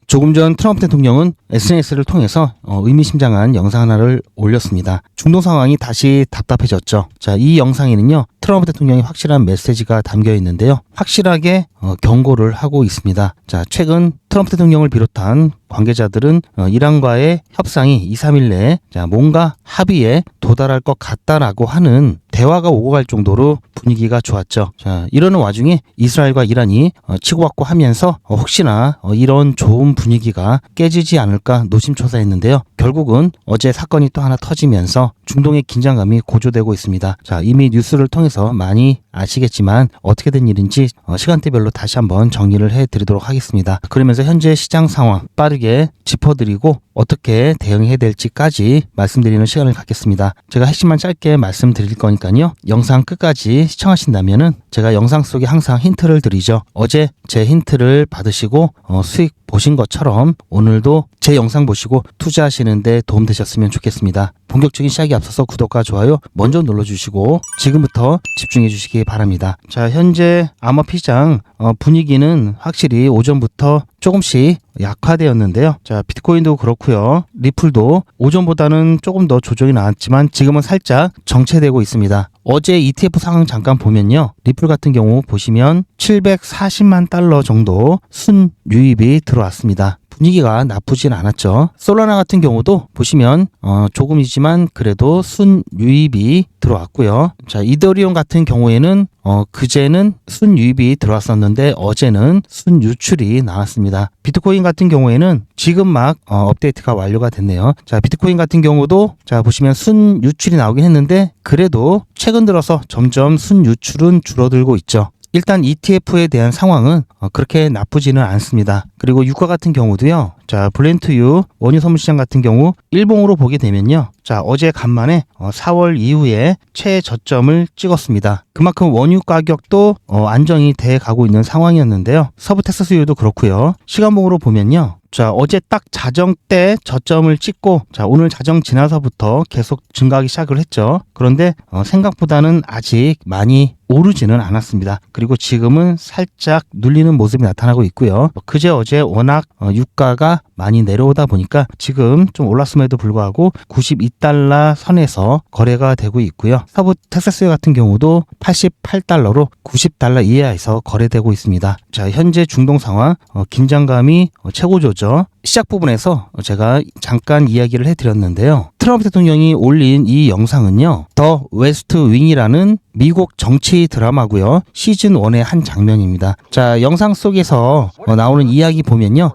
조금 전 트럼프 대통령은 SNS를 통해서 의미심장한 영상 하나를 올렸습니다. 중동 상황이 다시 답답해졌죠. 자, 이 영상에는요, 트럼프 대통령의 확실한 메시지가 담겨 있는데요. 확실하게 경고를 하고 있습니다. 자, 최근 트럼프 대통령을 비롯한 관계자들은 이란과의 협상이 2, 3일 내에 뭔가 합의에 도달할 것 같다라고 하는 대화가 오고 갈 정도로 분위기가 좋았죠. 자, 이러는 와중에 이스라엘과 이란이 치고받고 하면서 혹시나 이런 좋은 분위기가 깨지지 않을까 노심초사했는데요. 결국은 어제 사건이 또 하나 터지면서 중동의 긴장감이 고조되고 있습니다. 자, 이미 뉴스를 통해서 많이 아시겠지만 어떻게 된 일인지 시간대별로 다시 한번 정리를 해드리도록 하겠습니다. 그러면서 현재 시장 상황 빠르게 짚어드리고 어떻게 대응해야 될지까지 말씀드리는 시간을 갖겠습니다. 제가 핵심만 짧게 말씀드릴 거니까요. 영상 끝까지 시청하신다면은 제가 영상 속에 항상 힌트를 드리죠. 어제 제 힌트를 받으시고 수익 보신 것처럼 오늘도 제 영상 보시고 투자하시는데 도움되셨으면 좋겠습니다. 본격적인 시작에 앞서서 구독과 좋아요 먼저 눌러주시고 지금부터 집중해 주시기 바랍니다. 자, 현재 암호시장 분위기는 확실히 오전부터 조금씩 약화되었는데요. 자, 비트코인도 그렇고요. 리플도 오전보다는 조금 더 조정이 나왔지만 지금은 살짝 정체되고 있습니다. 어제 ETF 상황 잠깐 보면요. 리플 같은 경우 보시면 740만 달러 정도 순유입이 들어왔습니다. 분위기가 나쁘진 않았죠. 솔라나 같은 경우도 보시면 조금이지만 그래도 순유입이 들어왔고요. 자, 이더리움 같은 경우에는 그제는 순유입이 들어왔었는데 어제는 순유출이 나왔습니다. 비트코인 같은 경우에는 지금 막 업데이트가 완료가 됐네요. 자, 비트코인 같은 경우도 자 보시면 순유출이 나오긴 했는데 그래도 최근 들어서 점점 순유출은 줄어들고 있죠. 일단 ETF에 대한 상황은 그렇게 나쁘지는 않습니다. 그리고 유가 같은 경우도요. 자, 블렌트유 원유 선물시장 같은 경우 일봉으로 보게 되면요. 자, 어제 간만에 4월 이후에 최저점을 찍었습니다. 그만큼 원유 가격도 안정이 돼 가고 있는 상황이었는데요. 서부 텍사스유도 그렇고요. 시간봉으로 보면요. 자, 어제 딱 자정 때 저점을 찍고 자, 오늘 자정 지나서부터 계속 증가하기 시작을 했죠. 그런데 생각보다는 아직 많이 오르지는 않았습니다. 그리고 지금은 살짝 눌리는 모습이 나타나고 있고요. 그제 어제 워낙 유가가 많이 내려오다 보니까 지금 좀 올랐음에도 불구하고 92달러 선에서 거래가 되고 있고요. 서부 텍사스유 같은 경우도 88달러로 90달러 이하에서 거래되고 있습니다. 자, 현재 중동 상황 긴장감이 최고조죠. 시작 부분에서 제가 잠깐 이야기를 해드렸는데요. 트럼프 대통령이 올린 이 영상은요. 더 웨스트 윙이라는 미국 정치 드라마고요. 시즌 1의 한 장면입니다. 자, 영상 속에서 나오는 이야기 보면요.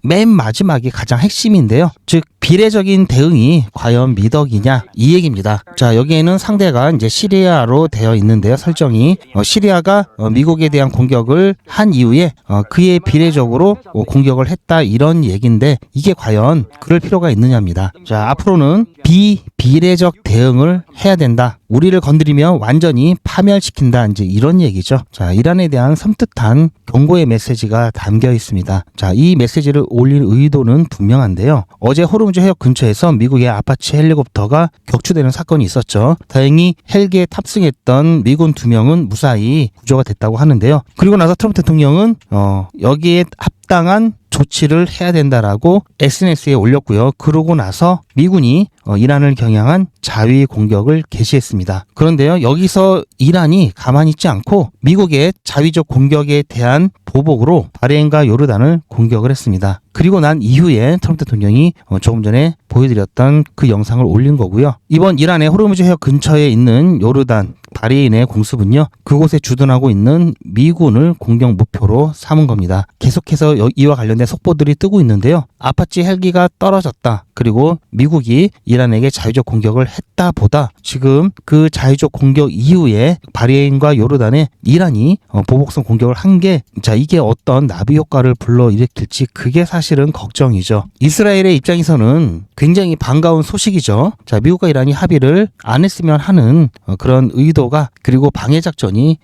맨 마지막이 가장 핵심인데요. 즉 비례적인 대응이 과연 미덕이냐 이 얘기입니다. 자, 여기에는 상대가 이제 시리아로 되어 있는데요. 설정이 시리아가 미국에 대한 공격을 한 이후에 그에 비례적으로 공격을 했다 이런 얘기인데 이게 과연 그럴 필요가 있느냐입니다. 자, 앞으로는 비례적 대응을 해야 된다. 우리를 건드리면 완전히 파멸시킨다. 이제 이런 얘기죠. 자, 이란에 대한 섬뜩한 경고의 메시지가 담겨 있습니다. 자, 이 메시지를 올릴 의도는 분명한데요. 어제 호르무즈 해협 근처에서 미국의 아파치 헬리콥터가 격추되는 사건이 있었죠. 다행히 헬기에 탑승했던 미군 2명은 무사히 구조가 됐다고 하는데요. 그리고 나서 트럼프 대통령은 여기에 합당한 조치를 해야 된다라고 SNS에 올렸고요. 그러고 나서 미군이 이란을 겨냥한 자위 공격을 개시했습니다. 그런데요, 여기서 이란이 가만히 있지 않고 미국의 자위적 공격에 대한 보복으로 바레인과 요르단을 공격을 했습니다. 그리고 난 이후에 트럼프 대통령이 조금 전에 보여드렸던 그 영상을 올린 거고요. 이번 이란의 호르무즈 해협 근처에 있는 요르단, 바레인의 공습은요. 그곳에 주둔하고 있는 미군을 공격 목표로 삼은 겁니다. 계속해서 이와 관련된 속보들이 뜨고 있는데요. 아파치 헬기가 떨어졌다. 그리고 미국이 이란에게 자위적 공격을 했다 보다 지금 그 자위적 공격 이후에 바레인과 요르단에 이란이 보복성 공격을 한 게 자, 이게 어떤 나비 효과를 불러일으킬지 그게 사실은 걱정이죠. 이스라엘의 입장에서는 굉장히 반가운 소식이죠. 자, 미국과 이란이 합의를 안 했으면 하는 그런 의도 시도가 그리고 방해 작전이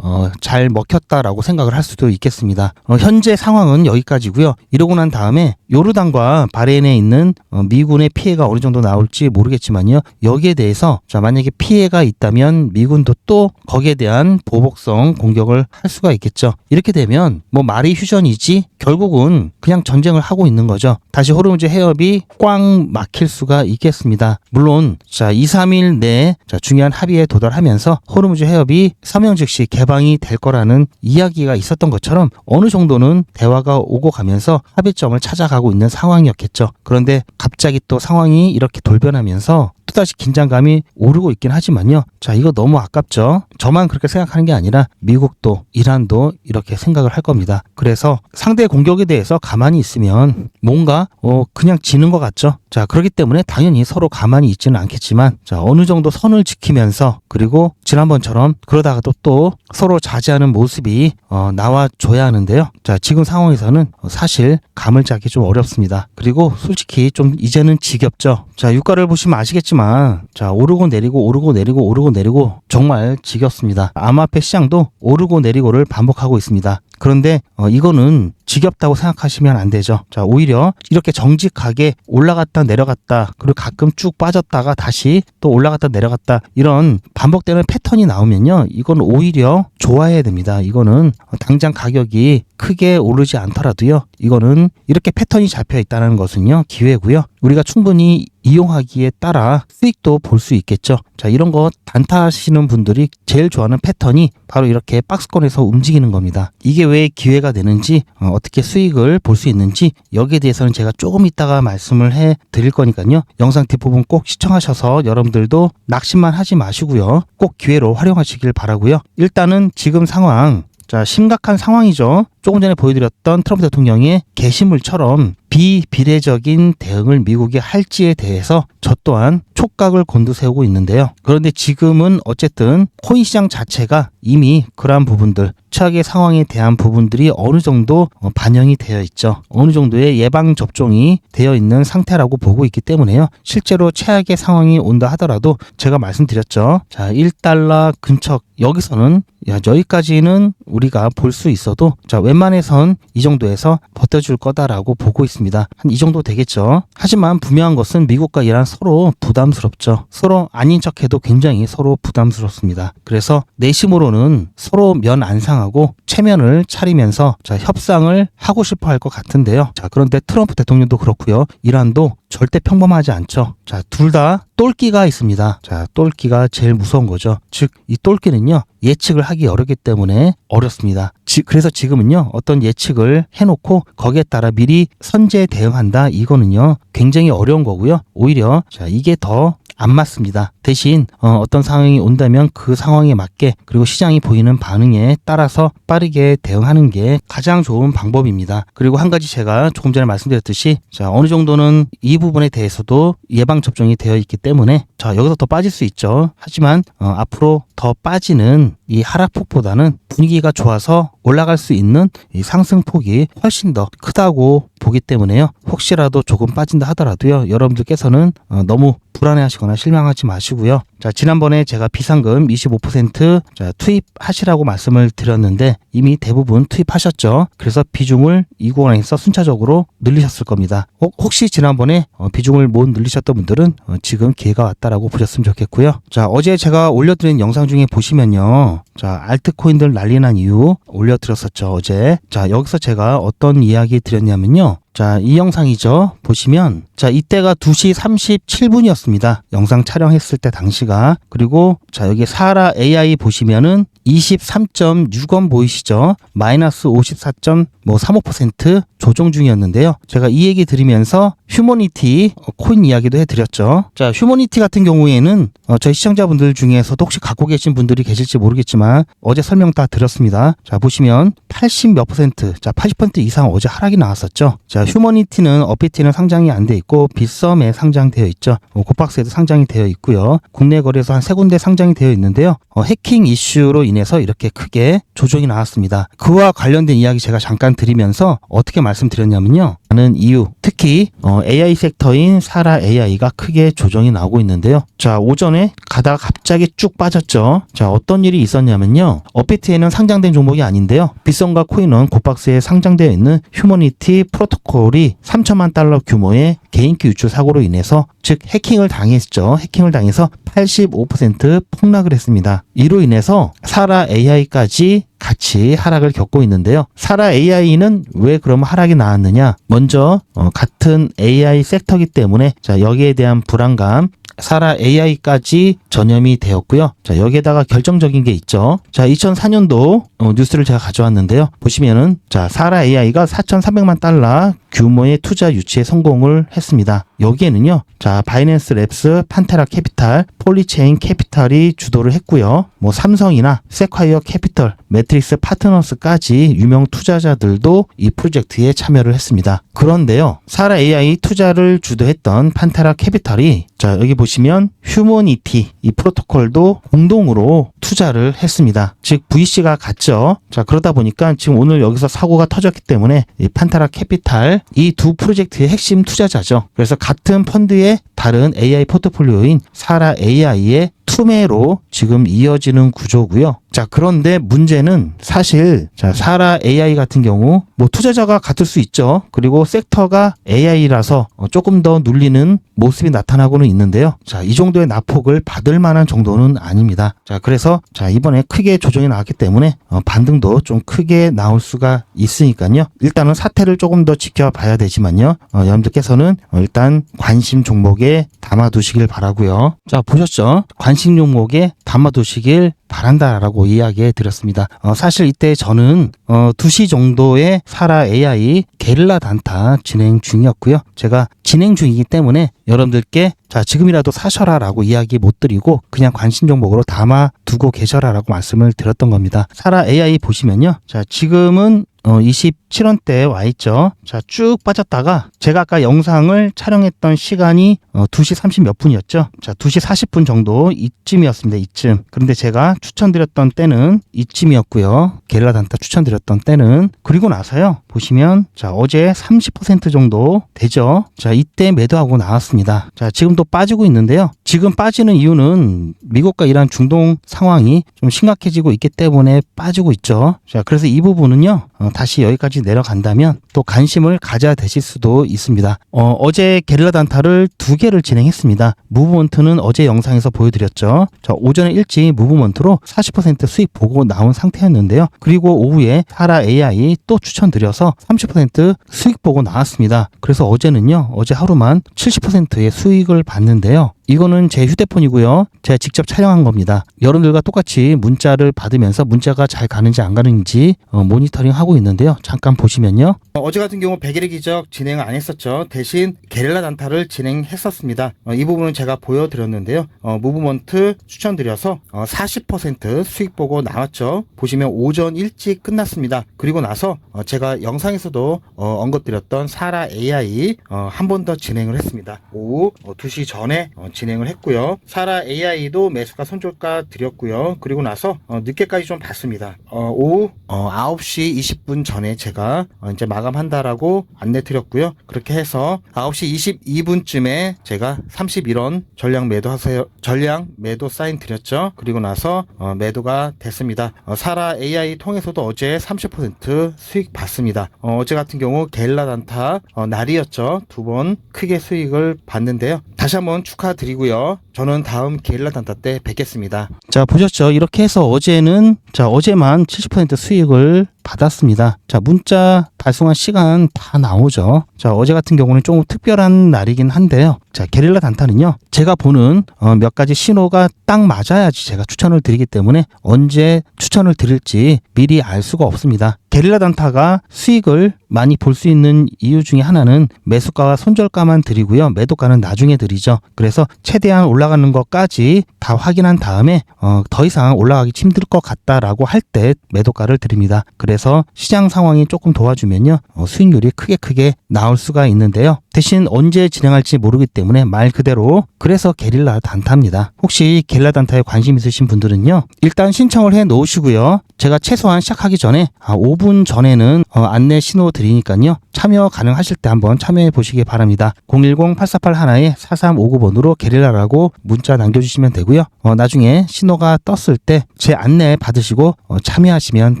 잘 먹혔다라고 생각을 할 수도 있겠습니다. 현재 상황은 여기까지고요. 이러고 난 다음에 요르단과 바레인에 있는 미군의 피해가 어느 정도 나올지 모르겠지만요. 여기에 대해서 자 만약에 피해가 있다면 미군도 또 거기에 대한 보복성 공격을 할 수가 있겠죠. 이렇게 되면 뭐 말이 휴전이지 결국은 그냥 전쟁을 하고 있는 거죠. 다시 호르무즈 해협이 꽉 막힐 수가 있겠습니다. 물론 자 2, 3일 내에 중요한 합의에 도달하면서 호르무즈 해협이 서명 즉시 개방이 될 거라는 이야기가 있었던 것처럼 어느 정도는 대화가 오고 가면서 합의점을 찾아가고 있는 상황이었겠죠. 그런데 갑자기 또 상황이 이렇게 돌변하면서 또다시 긴장감이 오르고 있긴 하지만요. 자, 이거 너무 아깝죠. 저만 그렇게 생각하는 게 아니라 미국도 이란도 이렇게 생각을 할 겁니다. 그래서 상대 공격에 대해서 가만히 있으면 뭔가 그냥 지는 것 같죠. 자, 그렇기 때문에 당연히 서로 가만히 있지는 않겠지만 자, 어느 정도 선을 지키면서 그리고 지난번처럼 그러다가도 또 서로 자제하는 모습이 나와줘야 하는데요. 자, 지금 상황에서는 사실 감을 잡기 좀 어렵습니다. 그리고 솔직히 좀 이제는 지겹죠. 자, 유가를 보시면 아시겠지만 자, 오르고 내리고 오르고 내리고 오르고 내리고 정말 지겹습니다. 암호화폐 시장도 오르고 내리고를 반복하고 있습니다. 그런데 이거는 지겹다고 생각하시면 안 되죠. 자, 오히려 이렇게 정직하게 올라갔다 내려갔다 그리고 가끔 쭉 빠졌다가 다시 또 올라갔다 내려갔다 이런 반복되는 패턴이 나오면요. 이건 오히려 좋아해야 됩니다. 이거는 당장 가격이 크게 오르지 않더라도요. 이거는 이렇게 패턴이 잡혀 있다는 것은요. 기회고요. 우리가 충분히 이용하기에 따라 수익도 볼 수 있겠죠. 자, 이런 거 단타하시는 분들이 제일 좋아하는 패턴이 바로 이렇게 박스권에서 움직이는 겁니다. 이게 왜 기회가 되는지 어떻게 수익을 볼 수 있는지 여기에 대해서는 제가 조금 이따가 말씀을 해 드릴 거니까요. 영상 뒷부분 꼭 시청하셔서 여러분들도 낙심만 하지 마시고요. 꼭 기회로 활용하시길 바라고요. 일단은 지금 상황 자, 심각한 상황이죠. 조금 전에 보여드렸던 트럼프 대통령의 게시물처럼 비비례적인 대응을 미국이 할지에 대해서 저 또한 촉각을 곤두세우고 있는데요. 그런데 지금은 어쨌든 코인 시장 자체가 이미 그러한 부분들, 최악의 상황에 대한 부분들이 어느 정도 반영이 되어 있죠. 어느 정도의 예방 접종이 되어 있는 상태라고 보고 있기 때문에요. 실제로 최악의 상황이 온다 하더라도 제가 말씀드렸죠. 자, 1달러 근처 여기서는 여기까지는 우리가 볼 수 있어도 자, 웬만해선 이 정도에서 버텨줄 거다라고 보고 있습니다. 한 이 정도 되겠죠. 하지만 분명한 것은 미국과 이란 서로 부담스럽죠. 서로 아닌 척해도 굉장히 서로 부담스럽습니다. 그래서 내심으로는 서로 면 안 상하고 체면을 차리면서 자, 협상을 하고 싶어 할 것 같은데요. 자, 그런데 트럼프 대통령도 그렇고요. 이란도 절대 평범하지 않죠. 자, 둘 다 똘끼가 있습니다. 자, 똘끼가 제일 무서운 거죠. 즉, 이 똘끼는요, 예측을 하기 어렵기 때문에 어렵습니다. 그래서 지금은요, 어떤 예측을 해놓고 거기에 따라 미리 선제 대응한다. 이거는요, 굉장히 어려운 거고요. 오히려, 자, 이게 더 안 맞습니다. 대신 어떤 상황이 온다면 그 상황에 맞게 그리고 시장이 보이는 반응에 따라서 빠르게 대응하는 게 가장 좋은 방법입니다. 그리고 한 가지 제가 조금 전에 말씀드렸듯이 자, 어느 정도는 이 부분에 대해서도 예방 접종이 되어 있기 때문에 자, 여기서 더 빠질 수 있죠. 하지만 앞으로 더 빠지는 이 하락폭보다는 분위기가 좋아서 올라갈 수 있는 이 상승폭이 훨씬 더 크다고 보기 때문에요. 혹시라도 조금 빠진다 하더라도요. 여러분들께서는 너무 불안해하시거나 실망하지 마시고요. 자, 지난번에 제가 비상금 25% 자, 투입하시라고 말씀을 드렸는데 이미 대부분 투입하셨죠. 그래서 비중을 2공항에서 순차적으로 늘리셨을 겁니다. 혹시 지난번에 비중을 못 늘리셨던 분들은 지금 기회가 왔다라고 보셨으면 좋겠고요. 자, 어제 제가 올려드린 영상 중에 보시면요. 자, 알트코인들 난리 난 이유 올려드렸었죠, 어제. 자, 여기서 제가 어떤 이야기 드렸냐면요. 자, 이 영상이죠. 보시면 자, 이때가 2시 37분이었습니다. 영상 촬영했을 때 당시가. 그리고 자, 여기 사라 AI 보시면은 23.6원 보이시죠? 마이너스 54.35% 조정 중이었는데요. 제가 이 얘기 드리면서 휴머니티 코인 이야기도 해드렸죠. 자, 휴머니티 같은 경우에는 저희 시청자분들 중에서도 혹시 갖고 계신 분들이 계실지 모르겠지만 어제 설명 다 드렸습니다. 자, 보시면 80 몇 %, 자, 80% 이상 어제 하락이 나왔었죠. 자, 휴머니티는 업비트는 상장이 안 돼 있고 빗썸에 상장되어 있죠. 고박스에도 상장이 되어 있고요. 국내 거래소 한 3군데 상장이 되어 있는데요. 해킹 이슈로 인해서 이렇게 크게 조정이 나왔습니다. 그와 관련된 이야기 제가 잠깐 드리면서 어떻게 말씀드렸냐면요. 하는 이유, 특히 AI 섹터인 사라 AI가 크게 조정이 나오고 있는데요. 자, 오전에 가다가 갑자기 쭉 빠졌죠. 자, 어떤 일이 있었냐면요. 업비트에는 상장된 종목이 아닌데요. 빗썸과 코인원 곱박스에 상장되어 있는 휴머니티 프로토콜이 3천만 달러 규모의 개인기 유출 사고로 인해서, 즉 해킹을 당했죠. 해킹을 당해서 85% 폭락을 했습니다. 이로 인해서 사라 AI까지 같이 하락을 겪고 있는데요. 사라 AI는 왜 그러면 하락이 나왔느냐? 먼저 같은 AI 섹터이기 때문에 자, 여기에 대한 불안감, 사라 AI까지 전염이 되었고요. 자, 여기에다가 결정적인 게 있죠. 자, 2004년도 뉴스를 제가 가져왔는데요. 보시면은 자, 사라 AI가 4,300만 달러 규모의 투자 유치에 성공을 했습니다. 여기에는요. 자, 바이낸스 랩스, 판테라 캐피탈, 폴리체인 캐피탈이 주도를 했고요. 뭐 삼성이나 세콰이어 캐피털, 매트릭스 파트너스까지 유명 투자자들도 이 프로젝트에 참여를 했습니다. 그런데요. 사라 AI 투자를 주도했던 판테라 캐피탈이 자, 여기 보시면 휴머니티 이 프로토콜도 공동으로 투자를 했습니다. 즉 VC가 같죠. 자, 그러다 보니까 지금 오늘 여기서 사고가 터졌기 때문에 이 판테라 캐피탈 이 두 프로젝트의 핵심 투자자죠. 그래서 같은 펀드의 다른 AI 포트폴리오인 사라 AI의 투매로 지금 이어지는 구조고요. 자, 그런데 문제는 사실 자, 사라 AI 같은 경우 뭐 투자자가 같을 수 있죠. 그리고 섹터가 AI라서 조금 더 눌리는 모습이 나타나고는 있는데요. 자, 이 정도의 낙폭을 받을 만한 정도는 아닙니다. 자, 그래서 자, 이번에 크게 조정이 나왔기 때문에 반등도 좀 크게 나올 수가 있으니까요. 일단은 사태를 조금 더 지켜봐야 되지만요. 여러분들께서는 일단 관심 종목에 담아두시길 바라고요. 자, 보셨죠? 관심 종목에 담아두시길 바란다라고 이야기해 드렸습니다. 사실 이때 저는 2시 정도에 사라 AI 게릴라 단타 진행 중이었고요. 제가 진행 중이기 때문에 여러분들께 자, 지금이라도 사셔라 라고 이야기 못 드리고 그냥 관심 종목으로 담아두고 계셔라 라고 말씀을 드렸던 겁니다. 사라 AI 보시면요. 자, 지금은 27원대에 와 있죠. 자, 쭉 빠졌다가 제가 아까 영상을 촬영했던 시간이 2시 30 몇 분이었죠. 자, 2시 40분 정도 이쯤이었습니다. 이쯤. 그런데 제가 추천드렸던 때는 이쯤이었고요. 게릴라 단타 추천드렸던 때는. 그리고 나서요. 보시면 자, 어제 30% 정도 되죠. 자, 이때 매도하고 나왔습니다. 자, 지금 또 빠지고 있는데요. 지금 빠지는 이유는 미국과 이란 중동 상황이 좀 심각해지고 있기 때문에 빠지고 있죠. 자, 그래서 이 부분은요. 다시 여기까지 내려간다면 또 관심을 가져야 되실 수도 있습니다. 어제 게릴라 단타를 2개를 진행했습니다. 무브먼트는 어제 영상에서 보여드렸죠. 자, 오전에 일찍 무브먼트로 40% 수익 보고 나온 상태였는데요. 그리고 오후에 사라 AI 또 추천드려서 30% 수익 보고 나왔습니다. 그래서 어제는요. 어제 하루만 70%의 수익을 봤는데요. 이거는 제 휴대폰이고요. 제가 직접 촬영한 겁니다. 여러분들과 똑같이 문자를 받으면서 문자가 잘 가는지 안 가는지 모니터링 하고 있는데요. 잠깐 보시면요. 어제 같은 경우 백일의 기적 진행을 안 했었죠. 대신 게릴라 단타를 진행했었습니다. 이 부분은 제가 보여드렸는데요. 무브먼트 추천드려서 40% 수익 보고 나왔죠. 보시면 오전 일찍 끝났습니다. 그리고 나서 제가 영상에서도 언급드렸던 사라 AI 한 번 더 진행을 했습니다. 오후 2시 전에 진행을 했고요. 사라 AI도 매수가 손절가 드렸고요. 그리고 나서 늦게까지 좀 봤습니다. 오후 9시 20분 전에 제가 이제 마감한다라고 안내 드렸고요. 그렇게 해서 9시 22분쯤에 제가 31원 전량 매도하세요. 전량 매도 사인 드렸죠. 그리고 나서 매도가 됐습니다. 사라 AI 통해서도 어제 30% 수익 봤습니다. 어제 같은 경우 게릴라 단타 날이었죠. 2번 크게 수익을 봤는데요. 다시 한번 축하드리고요. 저는 다음 게릴라 단타 때 뵙겠습니다. 자, 보셨죠? 이렇게 해서 어제는 어제만 70% 수익을 받았습니다. 자, 문자 발송한 시간 다 나오죠. 자, 어제 같은 경우는 조금 특별한 날이긴 한데요. 자, 게릴라 단타는요. 제가 보는 몇 가지 신호가 딱 맞아야지 제가 추천을 드리기 때문에 언제 추천을 드릴지 미리 알 수가 없습니다. 게릴라 단타가 수익을 많이 볼 수 있는 이유 중에 하나는 매수가와 손절가만 드리고요. 매도가는 나중에 드리죠. 그래서 최대한 올라가는 것까지 다 확인한 다음에 더 이상 올라가기 힘들 것 같다라고 할 때 매도가를 드립니다. 그래서 시장 상황이 조금 도와주면요. 수익률이 크게 나올 수가 있는데요. 대신 언제 진행할지 모르기 때문에 말 그대로 그래서 게릴라 단타입니다. 혹시 게릴라 단타에 관심 있으신 분들은요, 일단 신청을 해 놓으시고요. 제가 최소한 시작하기 전에 5분 전에는 안내 신호 드리니까요. 참여 가능하실 때 한번 참여해 보시기 바랍니다. 010-8481-4359번으로 게릴라라고 문자 남겨주시면 되고요. 나중에 신호가 떴을 때 제 안내 받으시고 참여하시면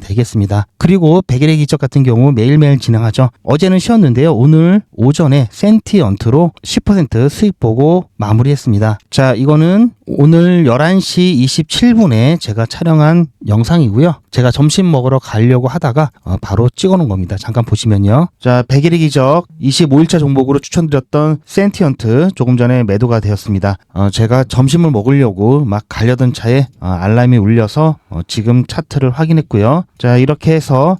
되겠습니다. 그리고 백일의 기적 같은 경우 매일매일 진행하죠. 어제는 쉬었는데요. 오늘 오전에 센티언트로 10% 수익 보고 마무리했습니다. 자, 이거는 오늘 11시 27분에 제가 촬영한 영상이고요. 제가 점심 먹으러 가려고 하다가 바로 찍어놓은 겁니다. 잠깐 보시면요. 자, 백일의 기적 25일차 종목으로 추천드렸던 센티언트 조금 전에 매도가 되었습니다. 제가 점심을 먹으려고 막 가려던 차에 알람이 울려서 지금 차트를 확인했고요. 자, 이렇게 해서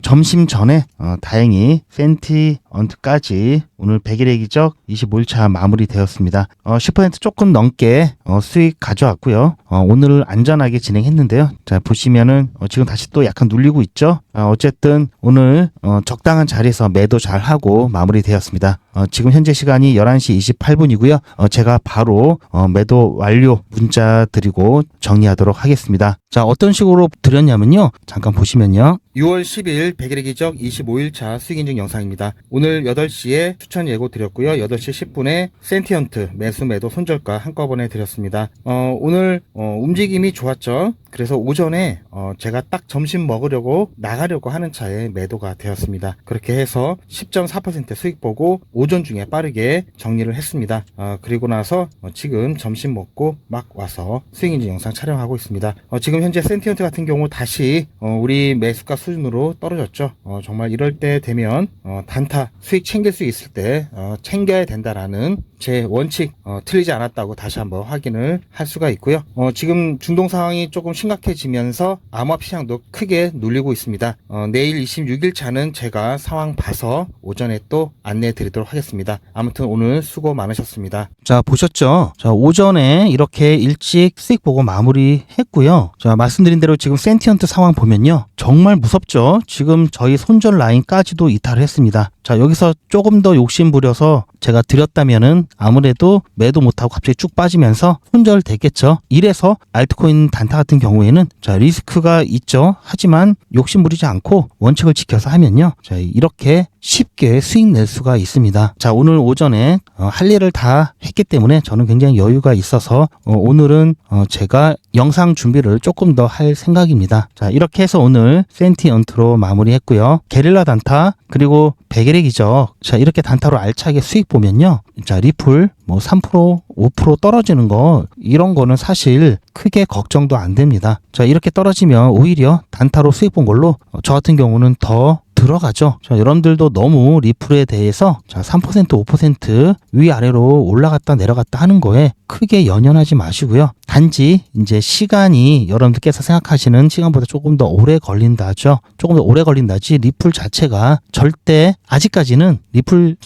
점심 전에 다행히 센티언트까지 오늘 백일의 기적 25일차 마무리되었습니다. 10% 조금 넘게 수익 가져왔고요. 오늘 안전하게 진행했는데요. 자, 보시면은 지금 다시 또 약간 눌리고 있죠. 어쨌든 오늘 적당한 자리에서 매도 잘 하고 마무리되었습니다. 지금 현재 시간이 11시 28분이고요. 제가 바로 매도 완료 문자 드리고 정리하도록 하겠습니다. 자, 어떤 식으로 드렸냐면요. 잠깐 보시면요. 6월 10일 백일의 기적 25일차 수익 인증 영상입니다. 오늘 8시에 추천 예고 드렸고요. 8시 10분에 센티언트 매수 매도 손절가 한꺼번에 드렸습니다. 오늘 움직임이 좋았죠. 그래서 오전에 제가 딱 점심 먹으려고 나가려고 하는 차에 매도가 되었습니다. 그렇게 해서 10.4% 수익 보고 오전 중에 빠르게 정리를 했습니다. 그리고 나서 지금 점심 먹고 막 와서 수익 인증 영상 촬영하고 있습니다. 지금 현재 센티언트 같은 경우 다시 우리 매수가 수준으로 떨어졌죠. 정말 이럴 때 되면 단타 수익 챙길 수 있을 때 챙겨야 된다라는 제 원칙 틀리지 않았다고 다시 한번 확인을 할 수가 있고요. 지금 중동 상황이 조금 심각해지면서 암호화 시장도 크게 눌리고 있습니다. 내일 26일차는 제가 상황 봐서 오전에 또 안내 드리도록 하겠습니다. 아무튼 오늘 수고 많으셨습니다. 자, 보셨죠? 자, 오전에 이렇게 일찍 수익 보고 마무리했고요. 자, 말씀드린 대로 지금 센티언트 상황 보면요. 정말 무섭죠? 지금 저희 손절 라인까지도 이탈을 했습니다. 자, 여기서 조금 더 욕심 부려서 제가 드렸다면은 아무래도 매도 못하고 갑자기 쭉 빠지면서 손절 됐겠죠. 이래서 알트코인 단타 같은 경우에는 자, 리스크가 있죠. 하지만 욕심 부리지 않고 원칙을 지켜서 하면요. 자, 이렇게 쉽게 수익 낼 수가 있습니다. 자, 오늘 오전에 할 일을 다 했기 때문에 저는 굉장히 여유가 있어서 오늘은 제가 영상 준비를 조금 더 할 생각입니다. 자, 이렇게 해서 오늘 센티언트로 마무리했고요. 게릴라 단타 그리고 백일의 기적. 자, 이렇게 단타로 알차게 수익 보면요. 자, 리플 3% 5% 떨어지는 거 이런 거는 사실 크게 걱정도 안 됩니다. 자, 이렇게 떨어지면 오히려 단타로 수익 본 걸로 저 같은 경우는 더 들어가죠. 자, 여러분들도 너무 리플에 대해서 자, 3% 5% 위아래로 올라갔다 내려갔다 하는 거에 크게 연연하지 마시고요. 단지 이제 시간이 여러분들께서 생각하시는 시간보다 조금 더 오래 걸린다죠. 조금 더 오래 걸린다지 리플 자체가 절대 아직까지는 리플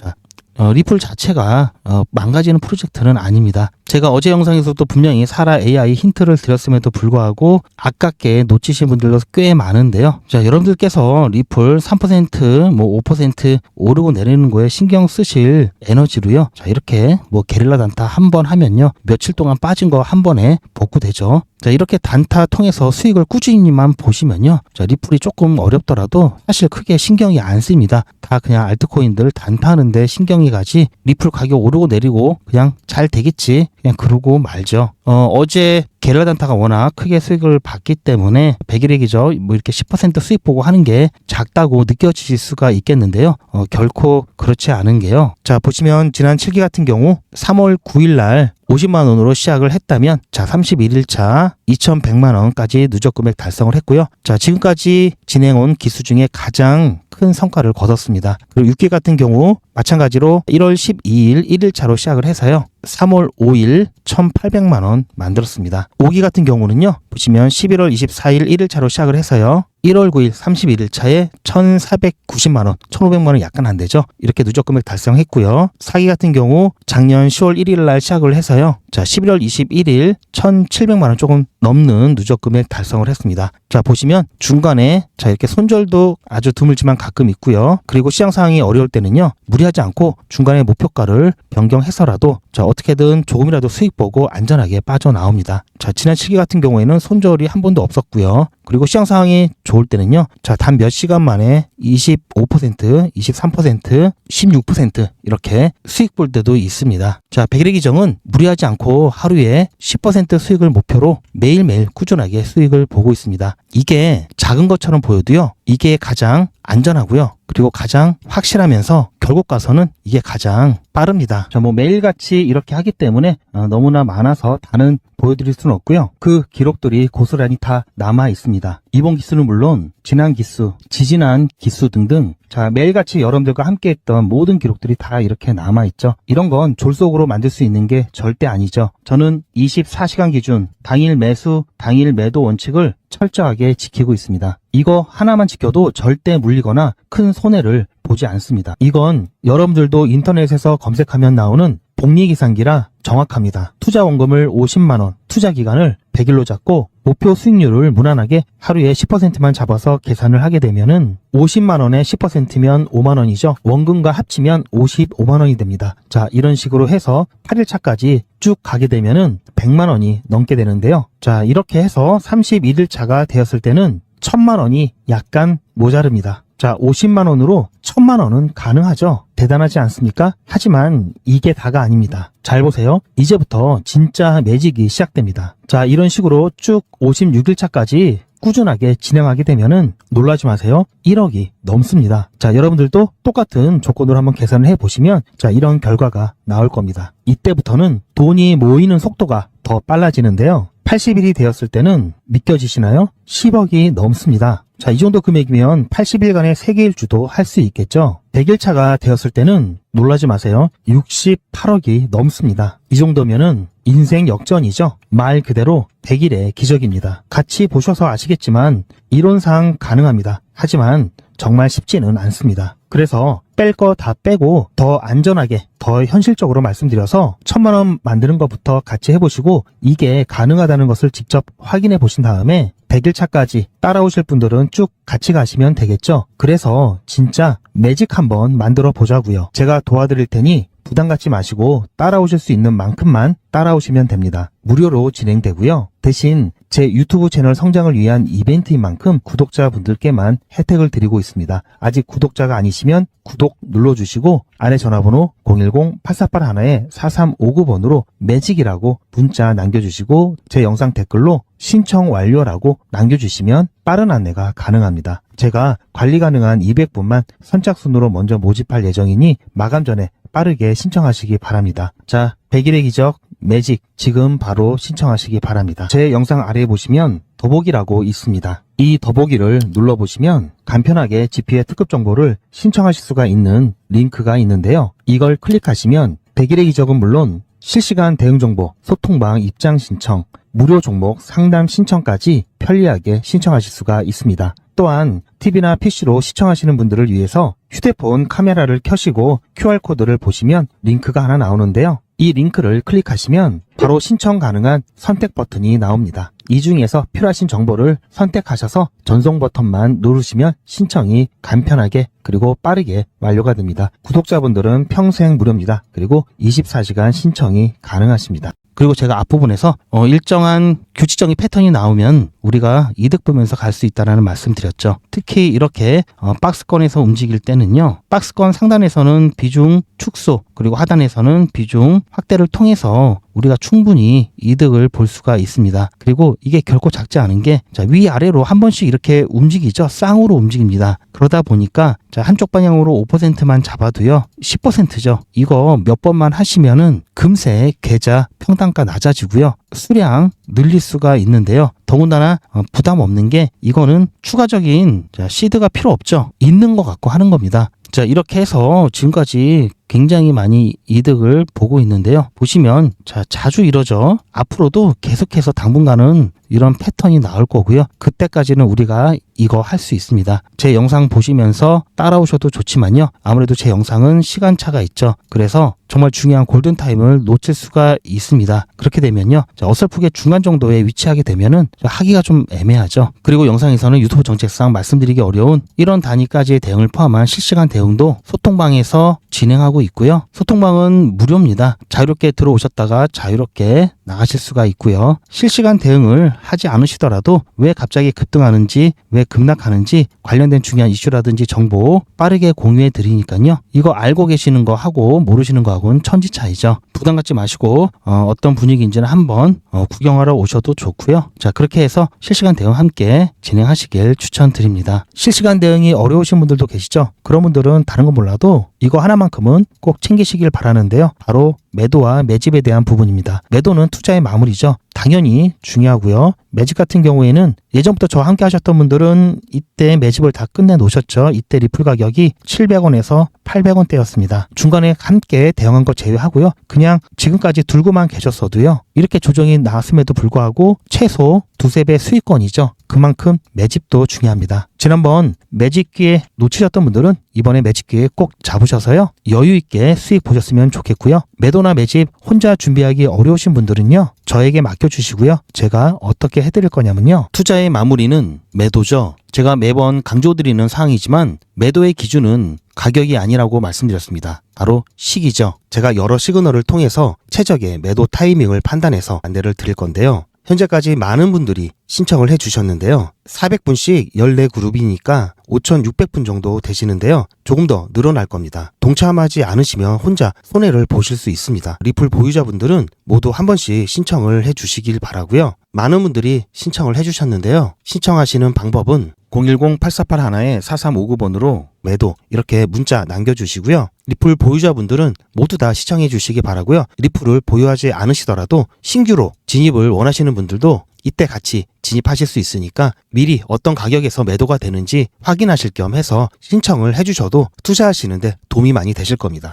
자체가 망가지는 프로젝트는 아닙니다. 제가 어제 영상에서도 분명히 사라 AI 힌트를 드렸음에도 불구하고 아깝게 놓치신 분들도 꽤 많은데요. 자, 여러분들께서 리플 3% 5% 오르고 내리는 거에 신경 쓰실 에너지로요. 자, 이렇게 게릴라 단타 한 번 하면요. 며칠 동안 빠진 거 한 번에 복구되죠. 자, 이렇게 단타 통해서 수익을 꾸준히만 보시면요. 자, 리플이 조금 어렵더라도 사실 크게 신경이 안 씁니다. 다 그냥 알트코인들 단타하는데 신경이 가지 리플 가격 오르고 내리고 그냥 잘 되겠지. 그냥 그러고 말죠. 어제 게릴라 단타가 워낙 크게 수익을 봤기 때문에 백일의 기적 이렇게 10% 수익 보고 하는 게 작다고 느껴지실 수가 있겠는데요. 결코 그렇지 않은 게요. 자, 보시면 지난 7기 같은 경우 3월 9일 날 50만 원으로 시작을 했다면 자, 31일차 2,100만 원까지 누적 금액 달성을 했고요. 자, 지금까지 진행온 기수 중에 가장 큰 성과를 거뒀습니다. 그리고 6기 같은 경우 마찬가지로 1월 12일 1일차로 시작을 해서요. 3월 5일 1,800만 원 만들었습니다. 5기 같은 경우는요. 보시면 11월 24일 1일차로 시작을 해서요. 1월 9일 31일 차에 1,490만원, 1,500만원 약간 안 되죠. 이렇게 누적 금액 달성했고요. 사기 같은 경우 작년 10월 1일 날 시작을 해서요. 자, 11월 21일 1,700만원 조금 넘는 누적 금액 달성을 했습니다. 자, 보시면 중간에 자, 이렇게 손절도 아주 드물지만 가끔 있고요. 그리고 시장 상황이 어려울 때는요. 무리하지 않고 중간에 목표가를 변경해서라도 자, 어떻게든 조금이라도 수익 보고 안전하게 빠져나옵니다. 자, 지난 7기 같은 경우에는 손절이 한 번도 없었고요. 그리고 시장 상황이 좋을 때는요. 자, 단 몇 시간 만에 25%, 23%, 16% 이렇게 수익 볼 때도 있습니다. 자, 백일의 기정은 무리하지 않고 하루에 10% 수익을 목표로 매일매일 꾸준하게 수익을 보고 있습니다. 이게 작은 것처럼 보여도요. 이게 가장 안전하고요. 그리고 가장 확실하면서 결국 가서는 이게 가장 빠릅니다. 자, 뭐 매일같이 이렇게 하기 때문에 너무나 많아서 다는 보여드릴 수는 없고요. 그 기록들이 고스란히 다 남아 있습니다. 이번 기수는 물론 지난 기수, 지지난 기수 등등 자, 매일같이 여러분들과 함께 했던 모든 기록들이 다 이렇게 남아있죠. 이런 건 졸속으로 만들 수 있는 게 절대 아니죠. 저는 24시간 기준 당일 매수, 당일 매도 원칙을 철저하게 지키고 있습니다. 이거 하나만 지켜도 절대 물리거나 큰 손해를 보지 않습니다. 이건 여러분들도 인터넷에서 검색하면 나오는 복리계산기라 정확합니다. 투자 원금을 50만원, 투자 기간을 100일로 잡고 목표 수익률을 무난하게 하루에 10%만 잡아서 계산을 하게 되면은 50만원에 10%면 5만원이죠. 원금과 합치면 55만원이 됩니다. 자, 이런 식으로 해서 8일차까지 쭉 가게 되면은 100만원이 넘게 되는데요. 자, 이렇게 해서 31일차가 되었을 때는 1000만원이 약간 모자릅니다. 자, 50만원으로 1000만원은 가능하죠. 대단하지 않습니까? 하지만 이게 다가 아닙니다. 잘 보세요. 이제부터 진짜 매직이 시작됩니다. 자, 이런 식으로 쭉 56일차까지 꾸준하게 진행하게 되면은 놀라지 마세요. 1억이 넘습니다. 자, 여러분들도 똑같은 조건으로 한번 계산을 해보시면 자, 이런 결과가 나올 겁니다. 이때부터는 돈이 모이는 속도가 더 빨라지는데요. 80일이 되었을 때는 믿겨지시나요? 10억이 넘습니다. 자, 이 정도 금액이면 80일간의 세계일주도 할 수 있겠죠? 100일차가 되었을 때는 놀라지 마세요. 68억이 넘습니다. 이 정도면은 인생 역전이죠. 말 그대로 100일의 기적입니다. 같이 보셔서 아시겠지만 이론상 가능합니다. 하지만 정말 쉽지는 않습니다. 그래서 뺄 거 다 빼고 더 안전하게 더 현실적으로 말씀드려서 1000만원 만드는 것부터 같이 해보시고 이게 가능하다는 것을 직접 확인해 보신 다음에 100일차까지 따라오실 분들은 쭉 같이 가시면 되겠죠. 그래서 진짜 매직 한번 만들어 보자고요. 제가 도와드릴 테니 부담 갖지 마시고 따라오실 수 있는 만큼만 따라오시면 됩니다. 무료로 진행되고요. 대신 제 유튜브 채널 성장을 위한 이벤트인 만큼 구독자분들께만 혜택을 드리고 있습니다. 아직 구독자가 아니시면 구독 눌러주시고 안에 전화번호 010-8481-4359번으로 매직이라고 문자 남겨주시고 제 영상 댓글로 신청 완료라고 남겨주시면 빠른 안내가 가능합니다. 제가 관리 가능한 200분만 선착순으로 먼저 모집할 예정이니 마감 전에 빠르게 신청하시기 바랍니다. 자, 100일의 기적 매직 지금 바로 신청하시기 바랍니다. 제 영상 아래에 보시면 더보기라고 있습니다. 이 더보기를 눌러보시면 간편하게 GP의 특급 정보를 신청하실 수가 있는 링크가 있는데요. 이걸 클릭하시면 100일의 기적은 물론 실시간 대응 정보, 소통방 입장 신청, 무료 종목 상담 신청까지 편리하게 신청하실 수가 있습니다. 또한 TV나 PC로 시청하시는 분들을 위해서 휴대폰 카메라를 켜시고 QR코드를 보시면 링크가 하나 나오는데요. 이 링크를 클릭하시면 바로 신청 가능한 선택 버튼이 나옵니다. 이 중에서 필요하신 정보를 선택하셔서 전송 버튼만 누르시면 신청이 간편하게 그리고 빠르게 완료가 됩니다. 구독자분들은 평생 무료입니다. 그리고 24시간 신청이 가능하십니다. 그리고 제가 앞부분에서 일정한 규칙적인 패턴이 나오면 우리가 이득 보면서 갈 수 있다는 말씀 드렸죠. 특히 이렇게 박스권에서 움직일 때는요. 박스권 상단에서는 비중 축소 그리고 하단에서는 비중 확대를 통해서 우리가 충분히 이득을 볼 수가 있습니다. 그리고 이게 결코 작지 않은 게 위아래로 한 번씩 이렇게 움직이죠. 쌍으로 움직입니다. 그러다 보니까 한쪽 방향으로 5%만 잡아도요. 10%죠. 이거 몇 번만 하시면은 금세 계좌 평단가 낮아지고요. 수량 늘릴 수가 있는데요. 더군다나 부담 없는 게 이거는 추가적인 시드가 필요 없죠. 있는 것 갖고 하는 겁니다. 자, 이렇게 해서 지금까지 굉장히 많이 이득을 보고 있는데요. 보시면 자주 이러죠. 앞으로도 계속해서 당분간은 이런 패턴이 나올 거고요. 그때까지는 우리가 이거 할 수 있습니다. 제 영상 보시면서 따라오셔도 좋지만요. 아무래도 제 영상은 시간차가 있죠. 그래서 정말 중요한 골든타임을 놓칠 수가 있습니다. 그렇게 되면요. 어설프게 중간 정도에 위치하게 되면은 하기가 좀 애매하죠. 그리고 영상에서는 유튜브 정책상 말씀드리기 어려운 이런 단위까지의 대응을 포함한 실시간 대응도 소통방에서 진행하고 있고요. 소통방은 무료입니다. 자유롭게 들어오셨다가 자유롭게 나가실 수가 있고요. 실시간 대응을 하지 않으시더라도 왜 갑자기 급등하는지 왜 급락하는지 관련된 중요한 이슈라든지 정보 빠르게 공유해 드리니까요. 이거 알고 계시는 거 하고 모르시는 거하고는 천지 차이죠. 부담 갖지 마시고 어떤 분위기인지는 한번 구경하러 오셔도 좋고요. 자, 그렇게 해서 실시간 대응 함께 진행하시길 추천드립니다. 실시간 대응이 어려우신 분들도 계시죠? 그런 분들은 다른 건 몰라도 이거 하나만큼은 꼭 챙기시길 바라는데요. 바로 매도와 매집에 대한 부분입니다. 매도는 투자의 마무리죠. 당연히 중요하고요. 매집 같은 경우에는 예전부터 저와 함께 하셨던 분들은 이때 매집을 다 끝내 놓으셨죠. 이때 리플 가격이 700원에서 800원대였습니다. 중간에 함께 대응한 거 제외하고요. 그냥 지금까지 들고만 계셨어도요. 이렇게 조정이 나왔음에도 불구하고 최소 두세 배 수익권이죠. 그만큼 매집도 중요합니다. 지난번 매집 기회 놓치셨던 분들은 이번에 매집 기회 꼭 잡으셔서요. 여유 있게 수익 보셨으면 좋겠고요. 매도나 매집 혼자 준비하기 어려우신 분들은요. 저에게 맡겨주시고요. 제가 어떻게 해드릴 거냐면요. 투자의 마무리는 매도죠. 제가 매번 강조드리는 사항이지만 매도의 기준은 가격이 아니라고 말씀드렸습니다. 바로 시기죠. 제가 여러 시그널을 통해서 최적의 매도 타이밍을 판단해서 안내를 드릴 건데요. 현재까지 많은 분들이 신청을 해주셨는데요. 400분씩 14그룹이니까 5,600분 정도 되시는데요. 조금 더 늘어날 겁니다. 동참하지 않으시면 혼자 손해를 보실 수 있습니다. 리플 보유자분들은 모두 한 번씩 신청을 해주시길 바라고요. 많은 분들이 신청을 해주셨는데요. 신청하시는 방법은 010-8481-4359번으로 매도 이렇게 문자 남겨주시고요. 리플 보유자분들은 모두 다 시청해 주시기 바라고요. 리플을 보유하지 않으시더라도 신규로 진입을 원하시는 분들도 이때 같이 진입하실 수 있으니까 미리 어떤 가격에서 매도가 되는지 확인하실 겸 해서 신청을 해주셔도 투자하시는데 도움이 많이 되실 겁니다.